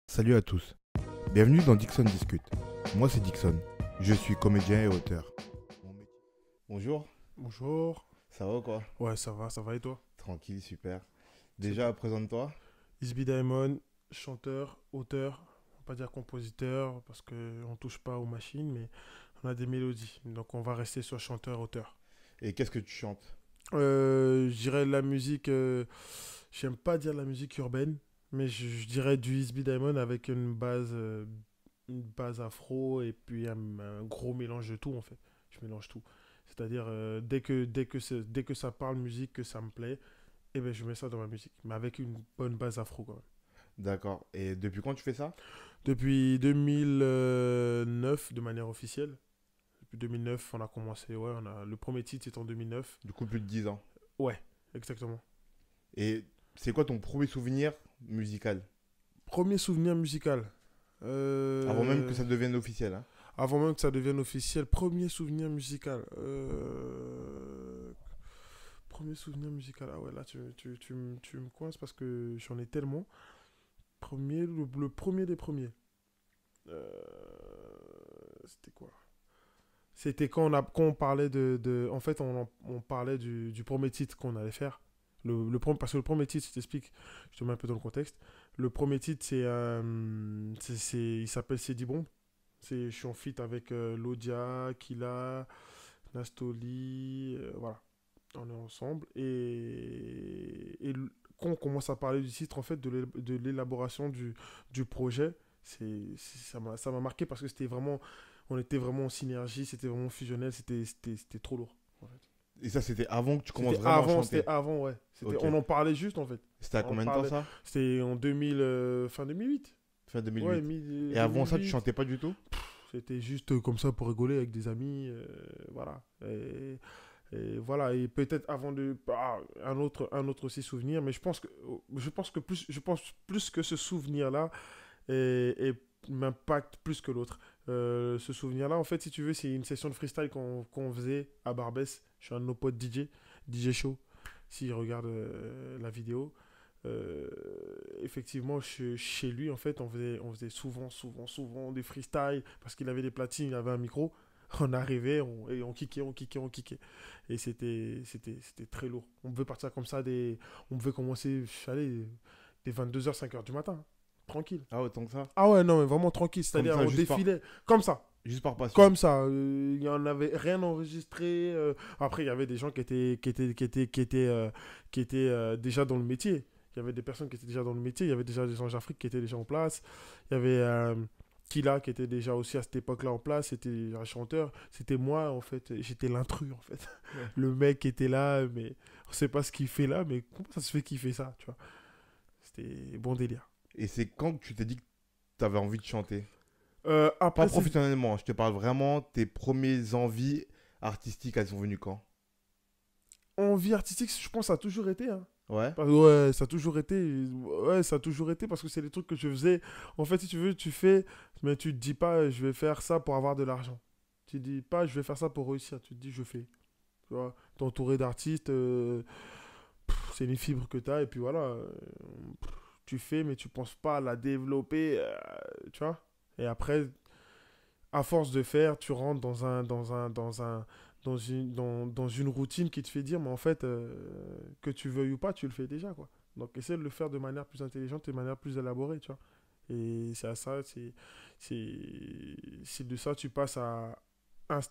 Salut à tous, bienvenue dans Dixon Discute. Moi c'est Dixon, je suis comédien et auteur. Bonjour, Bonjour. ça va quoi? Ouais, ça va et toi? Tranquille, super. C'est Déjà, bon. présente-toi. Isby Diamond, chanteur, auteur, on va pas dire compositeur parce qu'on touche pas aux machines, mais on a des mélodies. Donc on va rester sur chanteur-auteur. Et qu'est-ce que tu chantes? Je dirais la musique, j'aime pas dire la musique urbaine, mais je dirais du Isby Diamond avec une base afro et puis un gros mélange de tout en fait. Je mélange tout. C'est-à-dire dès que ça parle musique, que ça me plaît, et ben je mets ça dans ma musique, mais avec une bonne base afro quand même. D'accord, et depuis quand tu fais ça? Depuis 2009 de manière officielle. Depuis 2009, on a commencé, ouais, le premier titre est en 2009. Du coup, plus de 10 ans. Ouais, exactement. Et c'est quoi ton premier souvenir musical? Premier souvenir musical. Avant même que Euh, ça devienne officiel, hein? Avant même que ça devienne officiel, premier souvenir musical. Premier souvenir musical. Ah ouais, là, tu me coinces parce que j'en ai tellement. Le premier des premiers. Euh, C'était quoi? C'était quand on parlait en fait, on parlait du premier titre qu'on allait faire. Parce que le premier titre, je t'explique, je te mets un peu dans le contexte. Le premier titre, il s'appelle C'est dit bon. Je suis en feat avec Lodia, Killa, Nastoli, voilà. On est ensemble. Quand on commence à parler du titre, en fait, de l'élaboration du projet, ça m'a marqué parce que on était vraiment en synergie, c'était vraiment fusionnel, c'était trop lourd. En fait. Et ça, c'était avant que tu commences vraiment à C'était chanter. avant, ouais. Ok. On en parlait juste, en fait. C'était à On en combien de temps parlait. ça? C'était en 2000, fin 2008. Fin Ouais, 2008. Et avant ça, tu 2008. chantais pas du tout? C'était juste comme ça pour rigoler avec des amis. Voilà. Et voilà. Et peut-être avant de. Un autre aussi souvenir. Mais je pense plus que ce souvenir-là et m'impacte plus que l'autre. Ce souvenir-là, en fait, si tu veux, c'est une session de freestyle qu'on faisait à Barbès. Je suis un de nos potes DJ Show, s'il regarde la vidéo. Euh, Effectivement, chez lui, en fait, on faisait souvent des freestyles parce qu'il avait des platines, il avait un micro. On arrivait et on kickait, on kickait, on kickait. Et c'était très lourd. On pouvait partir comme ça, on pouvait commencer, allez, des 22h, 5h du matin. Tranquille. Ah, autant que ça? Ah ouais, non, mais vraiment tranquille. Comme C'est-à-dire, ça, on défilait comme ça. juste par passion. Comme ça. Il n'y en avait rien enregistré. Après, il y avait des gens qui étaient déjà dans le métier. Il y avait des personnes qui étaient déjà dans le métier. Il y avait déjà des anges Afrique qui étaient déjà en place. Il y avait Killa qui était déjà aussi à cette époque-là en place. C'était un chanteur. C'était moi, en fait. J'étais l'intrus, en fait. Ouais. Le mec qui était là, mais on ne sait pas ce qu'il fait là, mais comment ça se fait qu'il fait ça, tu vois. C'était bon délire. Et c'est quand que tu t'es dit que tu avais envie de chanter? Pas Après, professionnellement, hein, je te parle vraiment, tes premières envies artistiques, elles sont venues quand? envie artistique, je pense, ça a toujours été. Hein. Ouais? Ouais, ça a toujours été. Ouais, ça a toujours été parce que c'est des trucs que je faisais. En fait, si tu veux, tu fais, mais tu te dis pas, je vais faire ça pour avoir de l'argent. Tu te dis pas, je vais faire ça pour réussir. Tu te dis, je fais. Tu vois, t'es entouré d'artistes, c'est une fibre que tu as, et puis voilà. Tu fais, mais tu penses pas à la développer, tu vois. Et après, à force de faire, tu rentres dans une routine qui te fait dire, mais en fait, que tu veuilles ou pas, tu le fais déjà, quoi. Donc, essaie de le faire de manière plus intelligente et de manière plus élaborée, tu vois. Et c'est à ça, c'est de ça, tu passes à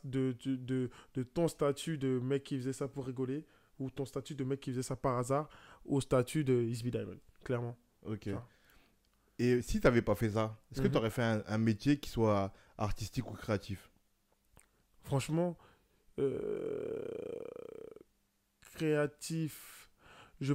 de ton statut de mec qui faisait ça pour rigoler, ou ton statut de mec qui faisait ça par hasard, au statut de Isby Diamond, clairement. Ok. Tu vois. Et si t'avais pas fait ça, est-ce que tu Mhm. aurais fait un métier qui soit artistique ou créatif? Franchement, euh, créatif. Je,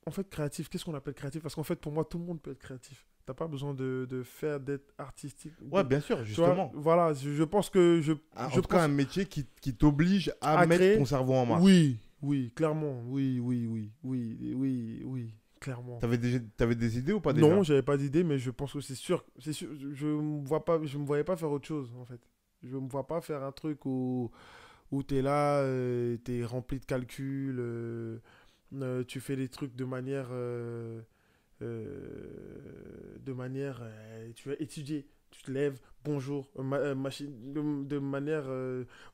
En fait, créatif, qu'est-ce qu'on appelle créatif? Parce qu'en fait, pour moi, tout le monde peut être créatif. T'as pas besoin de faire d'être artistique. Ouais, bien sûr, Tu vois, justement. voilà, je pense que En je tout cas, un pense métier qui t'oblige à à mettre créer. ton cerveau en marche. Oui, oui, clairement. Oui, clairement. T'avais des idées ou pas Non, déjà? j'avais pas d'idée, mais je pense que c'est sûr, je me voyais pas faire autre chose, en fait. Je me vois pas faire un truc où t'es là, t'es rempli de calculs, tu fais des trucs de manière de manière, tu vas étudier, tu te lèves, bonjour, machine, de manière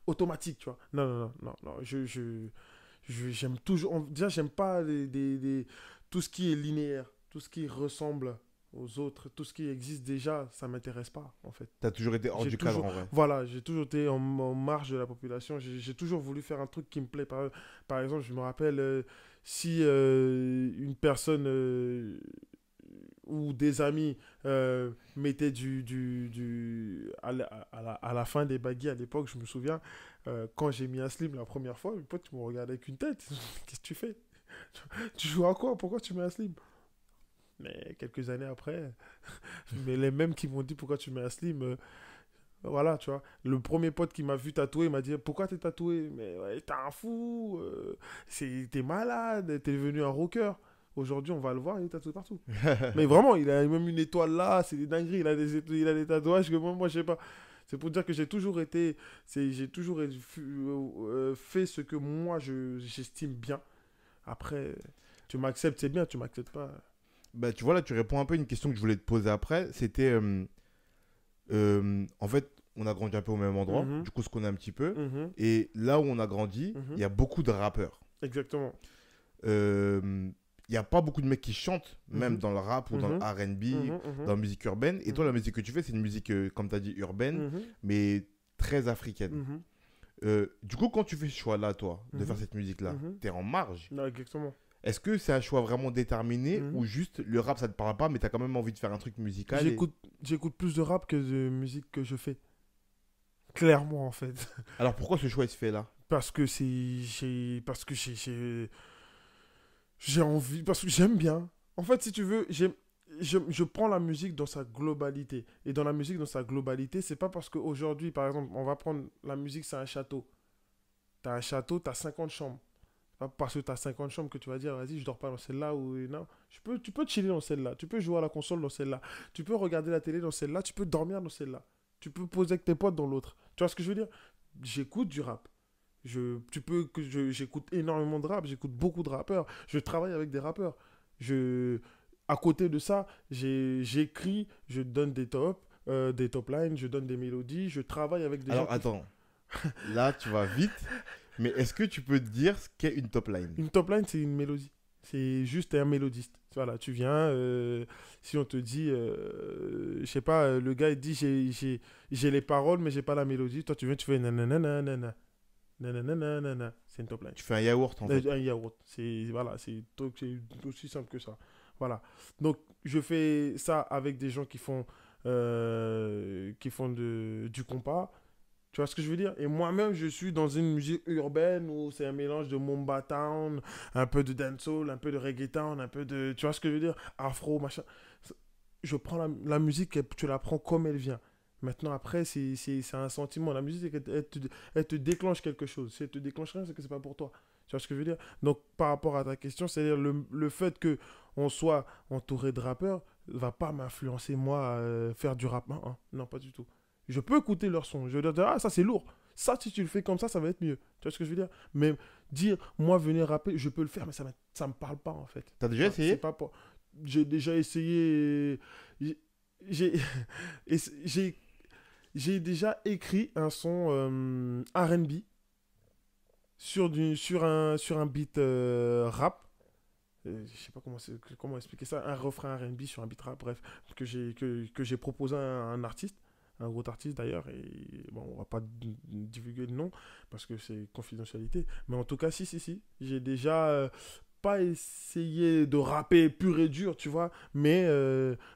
automatique, tu vois. Non, non, non, non, non, j'aime toujours, déjà, j'aime pas tout ce qui est linéaire, tout ce qui ressemble aux autres, tout ce qui existe déjà, ça m'intéresse pas, en fait. T'as toujours été hors J'ai du cadre toujours, en vrai. voilà, j'ai toujours été en marge de la population. J'ai toujours voulu faire un truc qui me plaît. Par exemple, je me rappelle si une personne ou des amis mettaient à la fin des baguilles à l'époque, je me souviens, quand j'ai mis un slip la première fois, mes potes, ils m'ont regardé avec une tête. Qu'est-ce que tu fais? Tu joues à quoi? Pourquoi tu mets un slip? Mais quelques années après, mais les mêmes qui m'ont dit pourquoi tu mets un slim, voilà, tu vois. Le premier pote qui m'a vu tatouer, il m'a dit pourquoi t'es tatoué? Mais ouais, t'es un fou, t'es malade, t'es devenu un rocker. Aujourd'hui, on va le voir, il est tatoué partout. Mais vraiment, il a même une étoile là, c'est des dingueries, il a des tatouages que moi je sais pas. C'est pour dire que j'ai toujours fait ce que moi j'estime bien. Après, tu m'acceptes, c'est bien, tu m'acceptes pas. Bah, tu vois, là, tu réponds un peu à une question que je voulais te poser après. C'était, en fait, on a grandi un peu au même endroit, Mhm, du coup, on se connaît un petit peu. mhm, Et là où on a grandi, il mhm. y a beaucoup de rappeurs. Exactement. Il n'y a pas beaucoup de mecs qui chantent, même Mhm, dans le rap ou dans le mhm, R&B, mhm, mhm, dans la musique urbaine. Et toi, mhm, la musique que tu fais, c'est une musique, comme tu as dit, urbaine, mhm, mais très africaine. mhm, Du coup, quand tu fais ce choix-là, toi, de faire mhm, cette musique-là, mhm. tu es en marge. Non, exactement. Est-ce que c'est un choix vraiment déterminé Mhm. ou juste le rap, ça te parle pas, mais tu as quand même envie de faire un truc musical et... J'écoute plus de rap que de musique que je fais. Clairement, en fait. Alors pourquoi ce choix il se fait là? Parce que parce que j'ai envie, parce que j'aime bien. En fait, si tu veux, je prends la musique dans sa globalité. Et dans la musique dans sa globalité, c'est pas parce qu'aujourd'hui, par exemple, on va prendre la musique, c'est un château. T'as un château, t'as 50 chambres. C'est pas parce que t'as 50 chambres que tu vas dire, vas-y, je dors pas dans celle-là ou non. Tu peux chiller dans celle-là. Tu peux jouer à la console dans celle-là. Tu peux regarder la télé dans celle-là. Tu peux dormir dans celle-là. Tu peux poser avec tes potes dans l'autre. Tu vois ce que je veux dire? J'écoute du rap. J'écoute énormément de rap. J'écoute beaucoup de rappeurs. Je travaille avec des rappeurs. Je, à côté de ça, j'écris, je donne des top lines, je donne des mélodies. Je travaille avec des gens Alors attends, là tu vas vite, mais est-ce que tu peux te dire ce qu'est une top line? Une top line, c'est une mélodie. C'est juste un mélodiste. Voilà, tu viens, si on te dit, je sais pas, le gars il dit j'ai les paroles mais j'ai pas la mélodie. Toi tu viens, tu fais nanana nanana nanana nanana. C'est une top line. Tu fais un yaourt en fait. Un yaourt. C'est voilà, c'est aussi simple que ça. Voilà. Donc je fais ça avec des gens qui font du compas. Tu vois ce que je veux dire? Et moi-même, je suis dans une musique urbaine où c'est un mélange de Mumba Town, un peu de dancehall, un peu de reggaeton, un peu de... Tu vois ce que je veux dire? Afro, machin. Je prends la musique et tu la prends comme elle vient. Maintenant, après, c'est un sentiment. La musique, elle te déclenche quelque chose. Si elle te déclenche rien, c'est que c'est pas pour toi. Tu vois ce que je veux dire? Donc, par rapport à ta question, c'est-à-dire le fait que on soit entouré de rappeurs va pas m'influencer, moi, à faire du rap. Non, non, pas du tout. Je peux écouter leur son. Je vais dire, ah, ça c'est lourd. Ça, si tu le fais comme ça va être mieux. Tu vois ce que je veux dire? Mais dire, moi, venir rapper, je peux le faire, mais ça me parle pas, en fait. T'as déjà C'est essayé? pas pour... J'ai déjà essayé... J'ai j'ai j'ai déjà écrit un son R&B sur un beat rap. Je sais pas comment expliquer ça. Un refrain R&B sur un beat rap, bref, que j'ai proposé à un artiste. Un gros artiste d'ailleurs, et bon, on va pas divulguer le nom parce que c'est confidentialité, mais en tout cas, si, j'ai déjà pas essayé de rapper pur et dur, tu vois, mais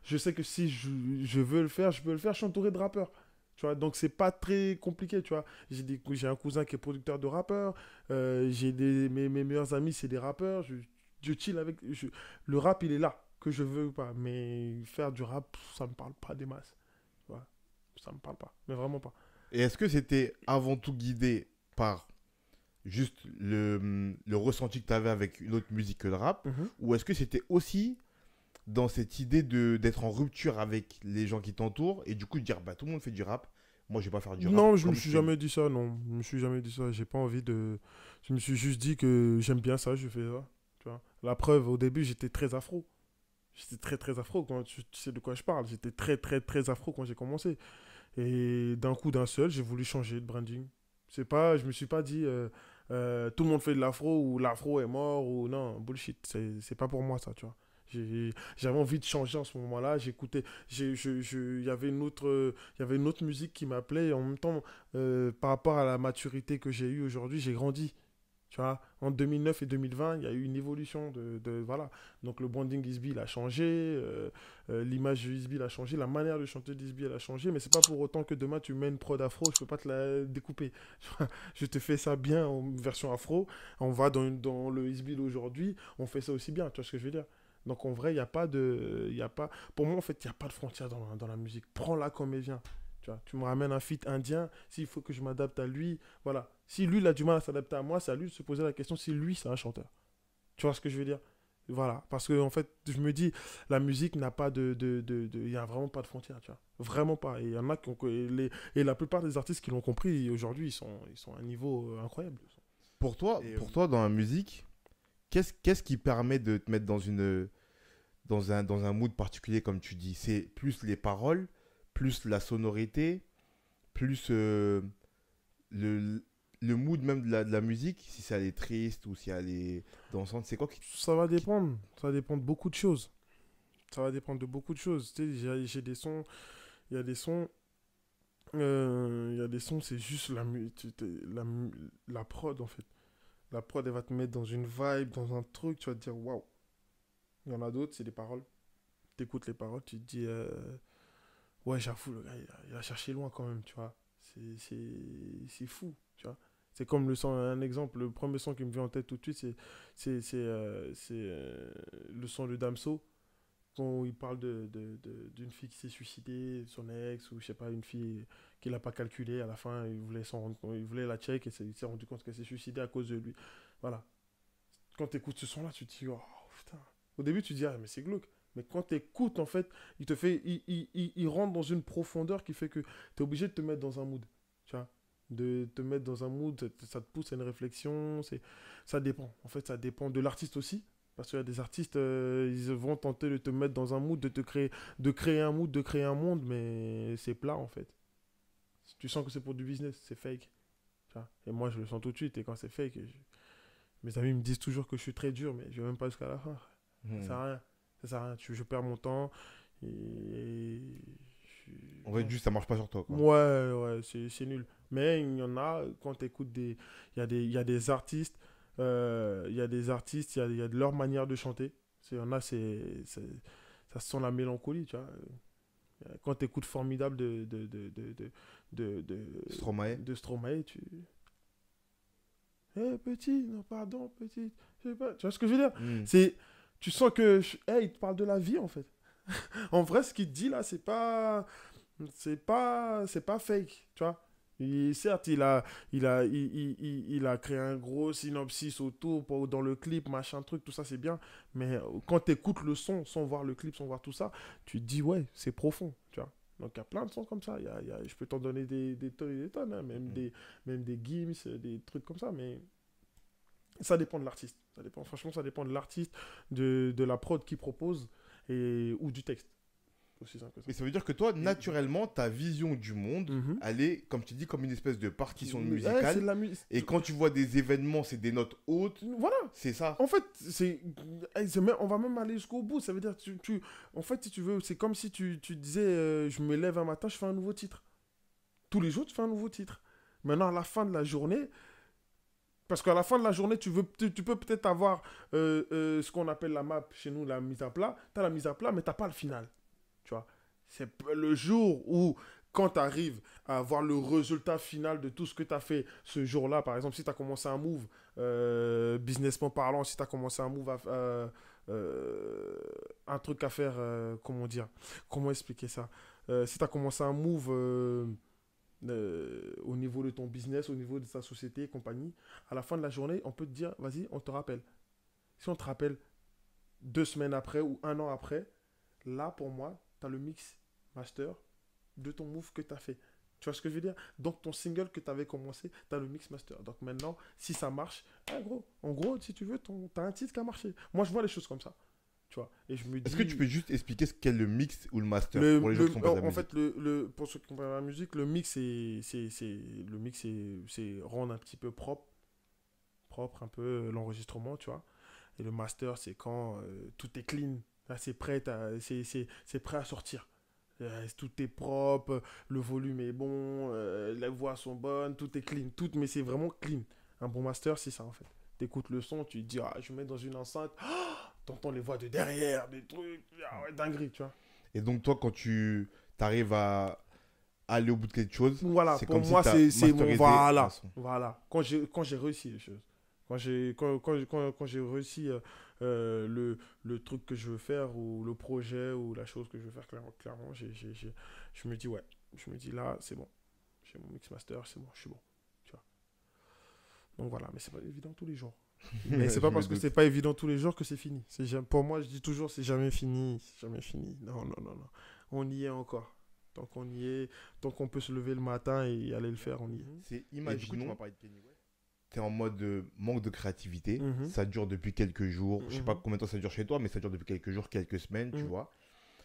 je sais que si je veux le faire, je peux le faire, je suis entouré de rappeurs, tu vois, donc c'est pas très compliqué, tu vois, j'ai un cousin qui est producteur de rappeurs, mes meilleurs amis, c'est des rappeurs, je chill avec, le rap, il est là, que je veux ou pas, mais faire du rap, ça me parle pas des masses, tu vois. Ça me parle pas, mais vraiment pas. Et est-ce que c'était avant tout guidé par juste le ressenti que tu avais avec une autre musique que le rap, Mhm. ou est-ce que c'était aussi dans cette idée d'être en rupture avec les gens qui t'entourent et du coup de dire bah tout le monde fait du rap, moi je vais pas faire du rap Non, je me comme suis je fais. jamais dit ça, non. Je me suis jamais dit ça. J'ai pas envie de. Je me suis juste dit que j'aime bien ça, je fais ça. Tu vois. La preuve, au début, j'étais très afro. J'étais très, très afro, quand tu sais de quoi je parle. J'étais très, très, très afro quand j'ai commencé. Et d'un coup, d'un seul, j'ai voulu changer de branding. C'est pas, je me suis pas dit, tout le monde fait de l'afro ou l'afro est mort ou non, bullshit. C'est pas pour moi ça, tu vois. J'avais envie de changer en ce moment-là. J'écoutais, il y avait il y avait une autre musique qui m'appelait. Et en même temps, par rapport à la maturité que j'ai eue aujourd'hui, j'ai grandi. Tu vois, en 2009 et 2020, il y a eu une évolution voilà. Donc le branding Isby il a changé, l'image de Isby a changé, la manière de chanter d'Isby elle a changé, mais c'est pas pour autant que demain tu mets une prod afro, je peux pas te la découper. Je te fais ça bien en version afro, on va dans le Isby d'aujourd'hui, on fait ça aussi bien, tu vois ce que je veux dire? Donc en vrai, il n'y a pas de... Y a pas, pour moi, en fait, il n'y a pas de frontière dans la musique. Prends-la comme elle vient. Tu me ramènes un feat indien, s'il faut que je m'adapte à lui, voilà. Si lui, il a du mal à s'adapter à moi, c'est à lui de se poser la question si lui, c'est un chanteur. Tu vois ce que je veux dire? Voilà. Parce que, en fait, je me dis, la musique n'a pas il y a vraiment pas de frontières, tu vois. Vraiment pas. Et il y en a qui ont... Et la plupart des artistes qui l'ont compris, aujourd'hui, ils sont à un niveau incroyable. Pour toi, dans la musique, qu'est-ce qui permet de te mettre dans un mood particulier, comme tu dis? C'est plus les paroles, plus la sonorité, plus le, le mood même de la musique, si ça est triste ou si elle est dansante, c'est quoi Ça va qui- dépendre. Ça va dépendre de beaucoup de choses. Ça va dépendre de beaucoup de choses. Tu sais, j'ai des sons... Il y a des sons... Il y a des sons, c'est juste la prod, en fait. La prod, elle va te mettre dans une vibe, dans un truc, tu vas te dire, waouh. Il y en a d'autres, c'est des paroles. Tu écoutes les paroles, tu te dis, ouais, j'avoue, le gars, il a cherché loin quand même, tu vois. C'est fou, tu vois. C'est comme le son, un exemple, le premier son qui me vient en tête tout de suite, le son de Damso, quand il parle d'une fille qui s'est suicidée, son ex, ou je sais pas, une fille qu'il n'a pas calculé, à la fin, il voulait la check et il s'est rendu compte qu'elle s'est suicidée à cause de lui. Voilà. Quand tu écoutes ce son-là, tu te dis, oh putain. Au début, tu te dis, ah, mais c'est glauque. Mais quand tu écoutes, en fait, il rentre dans une profondeur qui fait que tu es obligé de te mettre dans un mood. Tu vois, de te mettre dans un mood, ça te pousse à une réflexion. Ça dépend. En fait, ça dépend de l'artiste aussi. Parce qu'il y a des artistes, ils vont tenter de te mettre dans un mood, de créer un mood, de créer un monde, mais c'est plat en fait. Tu sens que c'est pour du business, c'est fake. Tu vois. Et moi, je le sens tout de suite. Et quand c'est fake, mes amis me disent toujours que je suis très dur, mais je vais même pas jusqu'à la fin. Ça sert Hmm. à rien. Ça sert à rien. Je perds mon temps. Et. En fait, juste ça marche pas sur toi, quoi. Ouais, ouais, c'est nul. Mais il y en a, quand tu écoutes des. Il y a des artistes. Il y a des artistes, il y a de leur manière de chanter. Il y en a, ça sent la mélancolie, tu vois. Quand tu écoutes Formidable Stromae. de Stromae, tu. Eh petit, non, pardon, petit. Je sais pas. Tu vois ce que je veux dire? Hmm. C'est. Tu sens que. Il te parle de la vie, en fait. En vrai, ce qu'il te dit là, c'est pas fake, tu vois. Certes, il a créé un gros synopsis autour dans le clip, machin truc, tout ça c'est bien. Mais quand tu écoutes le son sans voir le clip, sans voir tout ça, tu te dis ouais, c'est profond, tu vois. Donc il y a plein de sons comme ça. Je peux t'en donner des tonnes et des tonnes, hein, Mhm. même des Gims, des trucs comme ça. Mais ça dépend de l'artiste. Ça dépend, franchement, ça dépend de l'artiste, de la prod qu'il propose ou du texte. Aussi simple que ça. Mais ça veut dire que toi, naturellement, ta vision du monde, Mhm. elle est, comme tu dis, comme une espèce de partition C'est musicale. de la musique. Et quand tu vois des événements, c'est des notes hautes. Voilà. C'est ça. En fait, on va même aller jusqu'au bout. Ça veut dire, en fait, si tu veux, c'est comme si tu disais, je me lève un matin, je fais un nouveau titre. Tous les jours, tu fais un nouveau titre. Maintenant, à la fin de la journée, parce qu'à la fin de la journée, tu peux peut-être avoir ce qu'on appelle la map chez nous, la mise à plat. Tu as la mise à plat, mais tu n'as pas le final. Tu vois, c'est le jour où, quand tu arrives à voir le résultat final de tout ce que tu as fait ce jour-là, par exemple, si tu as commencé un move, businessment parlant, si tu as commencé un move, un truc à faire, comment dire, comment expliquer ça. Si tu as commencé un move au niveau de ton business, au niveau de ta société et compagnie, à la fin de la journée, on peut te dire, vas-y, on te rappelle. Si on te rappelle 2 semaines après ou un an après, là, pour moi, tu as le mix master de ton move que tu as fait. Tu vois ce que je veux dire? Donc, ton single que tu avais commencé, tu as le mix master. Donc, maintenant, si ça marche, en gros, si tu veux, tu as un titre qui a marché. Moi, je vois les choses comme ça. tu vois. Et je me dis... Est-ce que tu peux juste expliquer ce qu'est le mix ou le master pour les gens qui sont pas de la en musique? fait, pour ceux qui comprennent la musique, le mix, le mix, c'est rendre un petit peu propre un peu l'enregistrement, tu vois. Et le master, c'est quand tout est clean. Là, c'est prêt à sortir. Tout est propre, le volume est bon, les voix sont bonnes, tout est clean. Tout, mais c'est vraiment clean. Un bon master, c'est ça en fait. T'écoutes le son, tu te dis, ah, je vais mettre dans une enceinte, t'entends les voix de derrière, des trucs, ah ouais, dinguerie, tu vois. Et donc, toi, quand tu arrives à aller au bout de quelque chose, Voilà, c'est pour comme si moi, tu as c'est mon. masterisé un Voilà, son. voilà. Quand j'ai réussi les choses. Quand j'ai réussi le truc que je veux faire, ou le projet, ou la chose que je veux faire, clairement je me dis, ouais. Je me dis, là, c'est bon. J'ai mon mix master, c'est bon, je suis bon. Tu vois. Donc voilà, mais c'est pas évident tous les jours. Mais c'est Je pas me parce que doute. c'est pas évident tous les jours que c'est fini. Pour moi, je dis toujours, c'est jamais fini. C'est jamais fini. Non, non, non, non. On y est encore. Tant qu'on y est, tant qu'on peut se lever le matin et aller le faire, on y est. C'est, Et du coup, tu imaginons, m'as parlé de Kanye West. tu es en mode manque de créativité, Mhm. ça dure depuis quelques jours, je sais pas Mhm. combien de temps ça dure chez toi, mais ça dure depuis quelques jours, quelques semaines, tu Mhm. vois.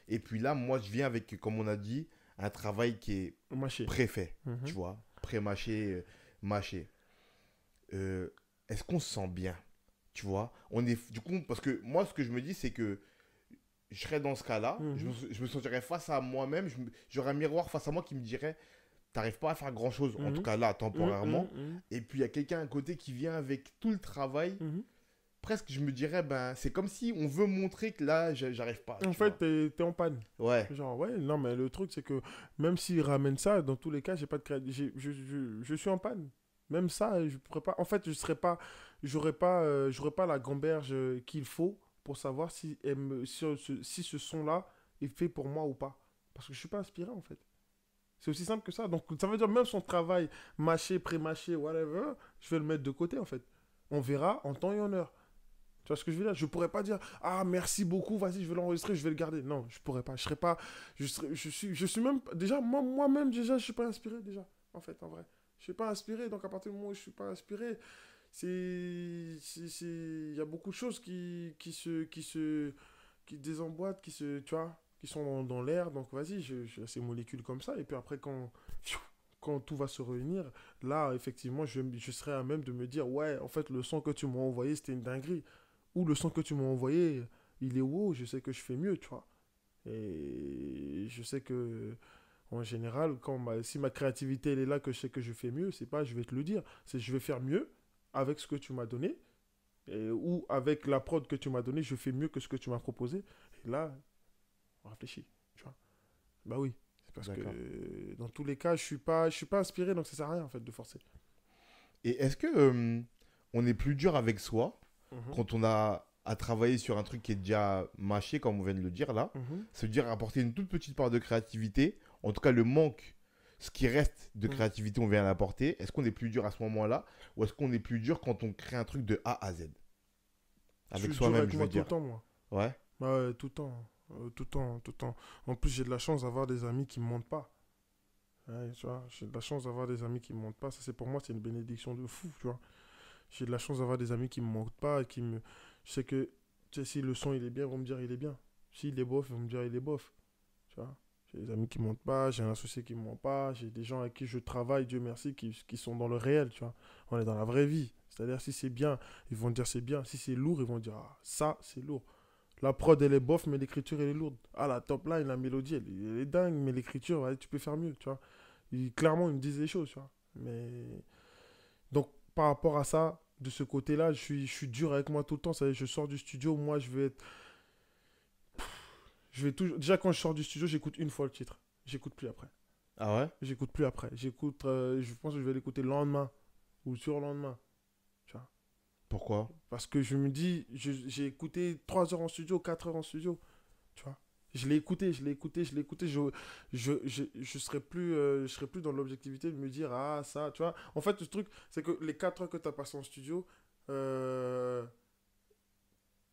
Et puis là, moi, je viens avec, comme on a dit, un travail qui est Mâché. préfait, Mhm. tu vois, pré-mâché, mâché. Euh, Est-ce qu'on se sent bien, tu vois? On est, du coup, parce que moi, ce que je me dis, c'est que je serais dans ce cas-là, Mhm. je me sentirais face à moi-même, j'aurais un miroir face à moi qui me dirait, t'arrives pas à faire grand-chose, en tout Mhm. cas là, Mhm. temporairement. Mhm. Et puis, il y a quelqu'un à côté qui vient avec tout le travail. Mhm. Presque, je me dirais, ben, c'est comme si on veut montrer que là, j'arrive pas, En tu fait, vois. t'es en panne. Ouais, Genre, ouais, non, mais le truc, c'est que même s'ils ramènent ça, dans tous les cas, j'ai pas de je suis en panne. Même ça, je pourrais pas. En fait, je serais pas. J'aurais pas la gamberge qu'il faut pour savoir si ce son-là est fait pour moi ou pas. Parce que je suis pas inspiré, en fait. C'est aussi simple que ça. Donc, ça veut dire même son travail mâché, pré-mâché, whatever, je vais le mettre de côté, en fait. On verra en temps et en heure. Tu vois ce que je veux dire? Je pourrais pas dire, ah, merci beaucoup, vas-y, je vais l'enregistrer, je vais le garder. Non, je pourrais pas. Je serais pas. Je suis même. Déjà, moi-même, déjà, je suis pas inspiré, déjà. En fait, en vrai. Je suis pas inspiré. Donc, à partir du moment où je suis pas inspiré, il y a beaucoup de choses qui désemboîtent, tu vois, qui sont dans l'air. Donc, vas-y, j'ai ces molécules comme ça. Et puis après, quand tout va se réunir, là, effectivement, je serai à même de me dire, ouais, en fait, le son que tu m'as envoyé, c'était une dinguerie. Ou le son que tu m'as envoyé, il est wow, je sais que je fais mieux, tu vois. Et je sais que, en général, si ma créativité elle est là, que je sais que je fais mieux, c'est pas je vais te le dire, c'est je vais faire mieux avec ce que tu m'as donné, ou avec la prod que tu m'as donné, je fais mieux que ce que tu m'as proposé. Et là, on réfléchit, tu vois. Bah oui, c'est parce que d'accord. dans tous les cas, je suis pas inspiré, donc ça sert à rien en fait de forcer. Et est-ce que on est plus dur avec soi Mhm. quand on a à travailler sur un truc qui est déjà mâché, comme on vient de le dire là, Mhm. se dire apporter une toute petite part de créativité, en tout cas le manque, ce qui reste de Mhm. créativité, on vient l'apporter. Est-ce qu'on est plus dur à ce moment-là ou est-ce qu'on est plus dur quand on crée un truc de A à Z? Je Avec suis dur soi-même, avec je moi veux tout le dire. temps, moi. Ouais. Ouais, tout le temps. Tout le temps, tout le temps. En plus, j'ai de la chance d'avoir des amis qui me mentent pas. Ouais, tu vois, j'ai de la chance d'avoir des amis qui me mentent pas. Ça, c'est pour moi, c'est une bénédiction de fou, tu vois. J'ai de la chance d'avoir des amis qui me mentent pas et qui me. Je sais que, tu sais, si le son il est bien, ils vont me dire il est bien. S'il est bof, ils vont me dire il est bof. Tu vois. J'ai des amis qui mentent pas, j'ai un associé qui me ment pas, j'ai des gens avec qui je travaille, Dieu merci, qui sont dans le réel, tu vois. On est dans la vraie vie. C'est-à-dire, si c'est bien, ils vont dire c'est bien. Si c'est lourd, ils vont dire ah, ça, c'est lourd. La prod, elle est bof, mais l'écriture, elle est lourde. Ah, la top line, la mélodie, elle est dingue, mais l'écriture, ouais, tu peux faire mieux, tu vois. Clairement, ils me disent les choses, tu vois. Mais... Donc, par rapport à ça, de ce côté-là, je suis dur avec moi tout le temps. Ça, je sors du studio, moi, je vais être... Je vais toujours... Déjà, quand je sors du studio, j'écoute une fois le titre. J'écoute plus après. Ah ouais? J'écoute plus après. J'écoute... je pense que je vais l'écouter le lendemain ou sur le lendemain, tu vois. Pourquoi? Parce que je me dis, j'ai écouté 3 heures en studio, 4 heures en studio. Tu vois. Je l'ai écouté, je l'ai écouté, je l'ai écouté. Je serais plus dans l'objectivité de me dire, ah, ça, tu vois. En fait, le truc, c'est que les 4 heures que tu as passées en studio, euh,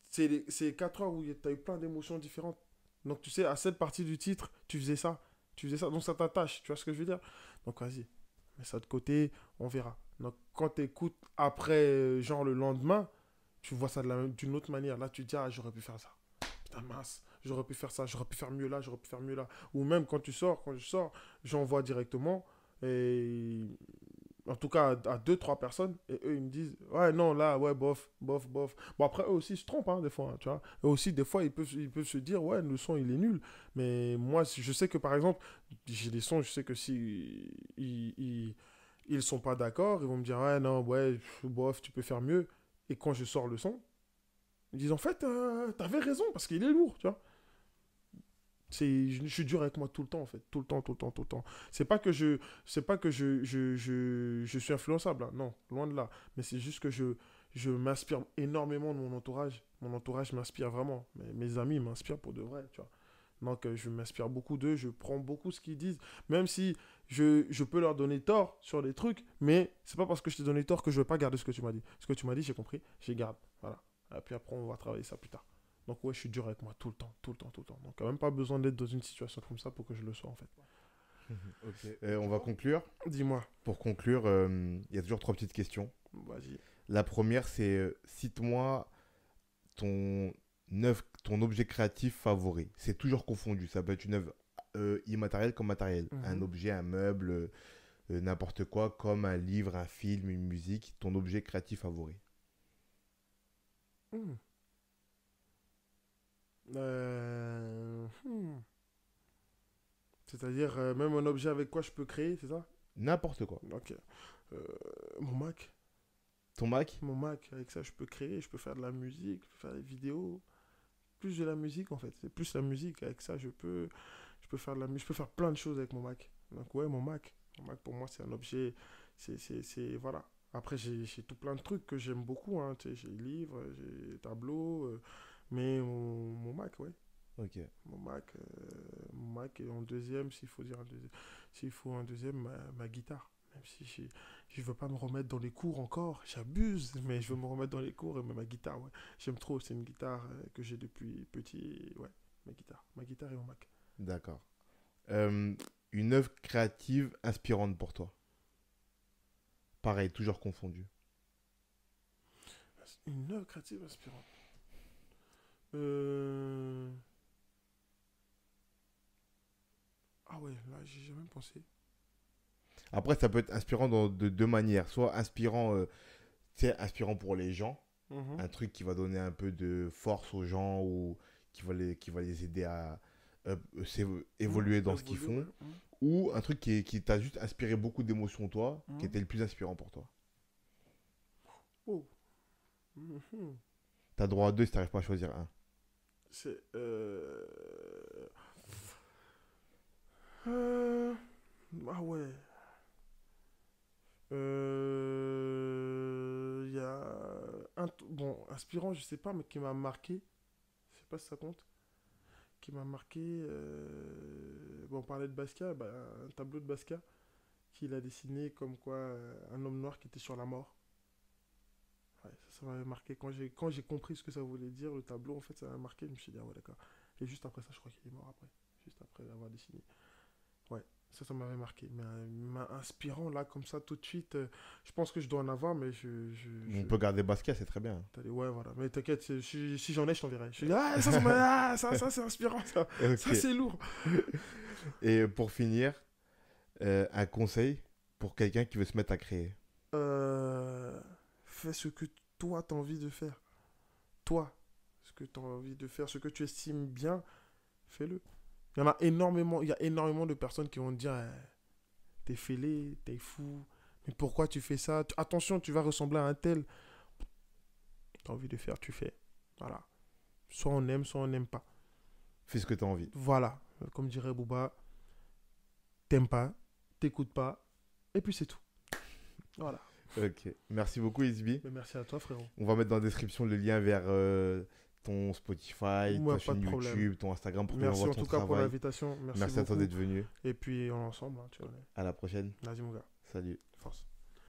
c'est 4 heures où tu as eu plein d'émotions différentes. Donc, tu sais, à cette partie du titre, tu faisais ça. Tu faisais ça, donc ça t'attache. Tu vois ce que je veux dire? Donc, vas-y, mets ça de côté, on verra. Donc, quand tu écoutes après, genre le lendemain, tu vois ça d'une autre manière. Là, tu te dis, ah, j'aurais pu faire ça. ah mince, j'aurais pu faire ça, j'aurais pu faire mieux là, j'aurais pu faire mieux là. Ou même quand je sors, j'envoie directement, et en tout cas à deux, trois personnes, et eux ils me disent, ouais, non, là, ouais, bof, bof, bof. Bon, après, eux aussi se trompent, hein, des fois, hein, tu vois. Eux aussi, des fois, ils peuvent se dire, ouais, le son, il est nul. Mais moi, je sais que par exemple, j'ai des sons, je sais que si ils sont pas d'accord, ils vont me dire, ouais, non, ouais, bof, tu peux faire mieux. Et quand je sors le son, ils disent, en fait, t'avais raison, parce qu'il est lourd, tu vois. Je suis dur avec moi tout le temps, en fait. Tout le temps, tout le temps, tout le temps. C'est pas que je suis influençable, hein. Non, loin de là. Mais c'est juste que je m'inspire énormément de mon entourage. Mon entourage m'inspire vraiment. Mes amis m'inspirent pour de vrai, tu vois. Donc, je m'inspire beaucoup d'eux. Je prends beaucoup ce qu'ils disent. Même si je peux leur donner tort sur des trucs. Mais c'est pas parce que je t'ai donné tort que je vais pas garder ce que tu m'as dit. Ce que tu m'as dit, j'ai compris. J'ai garde. Voilà. Et puis après, on va travailler ça plus tard. Donc ouais, je suis dur avec moi tout le temps, tout le temps, tout le temps. Donc quand même pas besoin d'être dans une situation comme ça pour que je le sois en fait. Ok. On va conclure. Dis-moi. Pour conclure, il y a toujours 3 petites questions. Vas-y. La première, c'est cite-moi ton ton objet créatif favori. C'est toujours confondu. Ça peut être une œuvre immatérielle comme matérielle. Un objet, un meuble, n'importe quoi, comme un livre, un film, une musique. Ton objet créatif favori. Hmm. Hmm. C'est-à-dire même un objet avec quoi je peux créer, c'est ça? N'importe quoi. Ok. Euh, mon Mac. Ton Mac? Mon Mac, avec ça je peux créer, je peux faire de la musique, je peux faire des vidéos. Plus de la musique en fait. C'est plus la musique. Avec ça je peux faire de la musique. Je peux faire plein de choses avec mon Mac. Donc ouais, mon Mac. Mon Mac pour moi c'est un objet. Voilà. Après j'ai tout plein de trucs que j'aime beaucoup, hein. Tu sais, j'ai livres, j'ai tableaux. Mais mon Mac, ouais. Ok. Mon Mac et en deuxième, s'il faut un deuxième, ma guitare. Même si je veux pas me remettre dans les cours encore, j'abuse, mais je veux me remettre dans les cours, mais ma guitare, ouais. J'aime trop, c'est une guitare que j'ai depuis petit, ouais, ma guitare et mon Mac. D'accord. Une œuvre créative inspirante pour toi. Pareil, toujours confondu. Une œuvre créative inspirante. Euh... Ah ouais, là, j'ai jamais pensé. Après, ça peut être inspirant de 2 manières. Soit inspirant, inspirant pour les gens. Mhm. Un truc qui va donner un peu de force aux gens ou qui va les aider à évoluer dans ce qu'ils Évoluer, font. ouais. Mhm. Ou un truc qui t'a juste inspiré beaucoup d'émotions, toi, qui Mhm. était le plus inspirant pour toi. Oh. Mhm. T'as droit à deux si t'arrives pas à choisir un. C'est. Euh, Ah ouais. Il y a bon, inspirant, je sais pas, mais qui m'a marqué. Je sais pas si ça compte. Qui m'a marqué. Bon, on parlait de Basquiat, bah, un tableau de Basquiat qu'il a dessiné comme quoi un homme noir qui était sur la mort. Ouais, ça m'avait marqué. Quand j'ai compris ce que ça voulait dire, le tableau, en fait, ça m'a marqué. Je me suis dit, ah ouais, d'accord. Et juste après ça, je crois qu'il est mort après. Juste après l'avoir dessiné. Ouais, ça m'avait marqué. Mais inspirant, là, comme ça, tout de suite, je pense que je dois en avoir, mais On peut garder Basquiat, c'est très bien. Ouais, voilà. Mais t'inquiète, si j'en ai, je t'enverrai. Je dis, ah, ça c'est inspirant, ça. Ok. Ça, c'est lourd. Et pour finir, un conseil pour quelqu'un qui veut se mettre à créer. Fais ce que toi, t'as envie de faire. Toi, ce que t'as envie de faire, ce que tu estimes bien, fais-le. Il y a énormément de personnes qui vont te dire, t'es fêlé, t'es fou, mais pourquoi tu fais ça? Attention, tu vas ressembler à un tel. T'as envie de faire, tu fais. Voilà. Soit on aime, soit on n'aime pas. Fais ce que tu as envie. Voilà. Comme dirait Booba, t'aimes pas, t'écoutes pas, et puis c'est tout. Voilà. Ok. Merci beaucoup, Isbi. Mais merci à toi, frérot. On va mettre dans la description le lien vers ton Spotify, Ouais, ta chaîne YouTube, ton Instagram pour que merci on voit en ton tout cas pour travail. l'invitation. Merci à toi beaucoup. d'être venu. Et puis on est ensemble, hein, tu vois. À la prochaine. Vas-y, mon gars. Salut. Force.